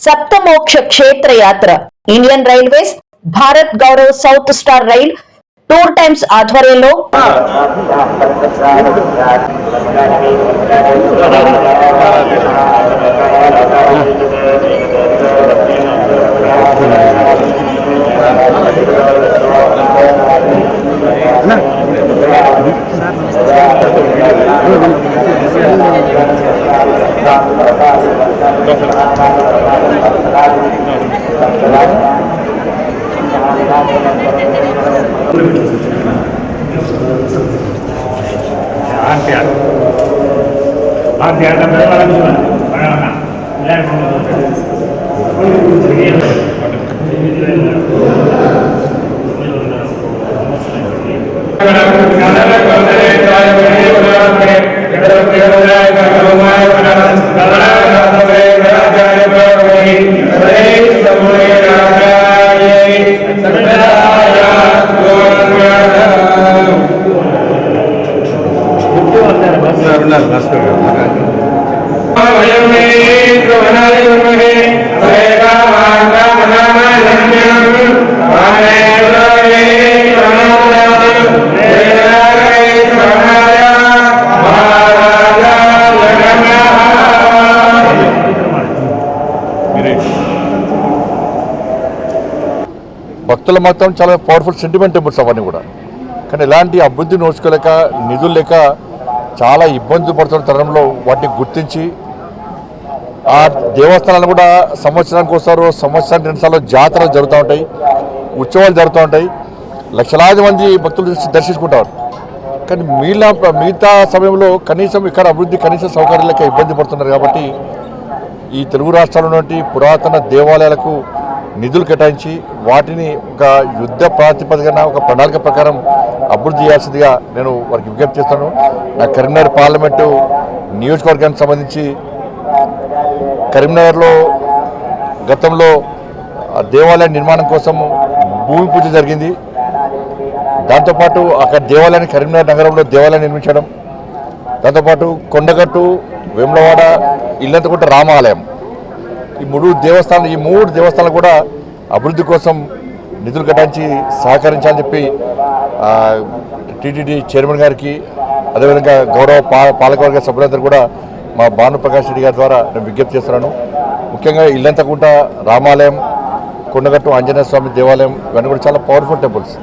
सप्तमोक्ष क्षेत्र यात्रा Indian railways Bharat Gaurav south star rail tour times ఆధ్వర్యంలో భక్తుల మొత్తం చాలా పవర్ఫుల్ సెంటిమెంట్ టెంపుల్స్ అవన్నీ కూడా. కానీ ఇలాంటి అభివృద్ధి నోచుకోలేక నిధులు లేక చాలా ఇబ్బంది పడుతున్న తరుణంలో వాటిని గుర్తించి ఆ దేవస్థానాలు కూడా సంవత్సరానికి వస్తారు, సంవత్సరానికి 2 సార్లు జాతరలు జరుగుతూ ఉంటాయి, ఉత్సవాలు జరుగుతూ ఉంటాయి, లక్షలాది మంది భక్తులు దర్శించుకుంటారు. కానీ మిగతా సమయంలో కనీసం ఇక్కడ అభివృద్ధి కనీస సౌకర్యాలు లేక ఇబ్బంది పడుతున్నారు. కాబట్టి ఈ తెలుగు రాష్ట్రాల్లో పురాతన దేవాలయాలకు నిధులు కేటాయించి వాటిని ఒక యుద్ధ ప్రాతిపదికన ఒక ప్రణాళిక ప్రకారం అభివృద్ధి చేయాల్సిందిగా నేను వారికి విజ్ఞప్తి చేస్తాను. నా కరీంనగర్ పార్లమెంటు నియోజకవర్గానికి సంబంధించి కరీంనగర్లో గతంలో దేవాలయ నిర్మాణం కోసం భూమి పూజ జరిగింది. దాంతోపాటు అక్కడ దేవాలయాన్ని కరీంనగర్ నగరంలో దేవాలయం నిర్మించడం, దాంతోపాటు కొండగట్టు, వేములవాడ, ఇల్లంతకుంట రామాలయం, ఈ 3 దేవస్థానాలు కూడా అభివృద్ధి కోసం నిధులు కేటాయించి సహకరించాలని చెప్పి టీటీడీ చైర్మన్ గారికి, అదేవిధంగా గౌరవ పాలకవర్గ సభ్యులందరూ కూడా మా భానుప్రకాష్ రెడ్డి గారి ద్వారా నేను విజ్ఞప్తి చేస్తున్నాను. ముఖ్యంగా ఇల్లంతకుంట రామాలయం, కొండగట్టు ఆంజనేయ స్వామి దేవాలయం ఇవన్నీ కూడా చాలా పవర్ఫుల్ టెంపుల్స్.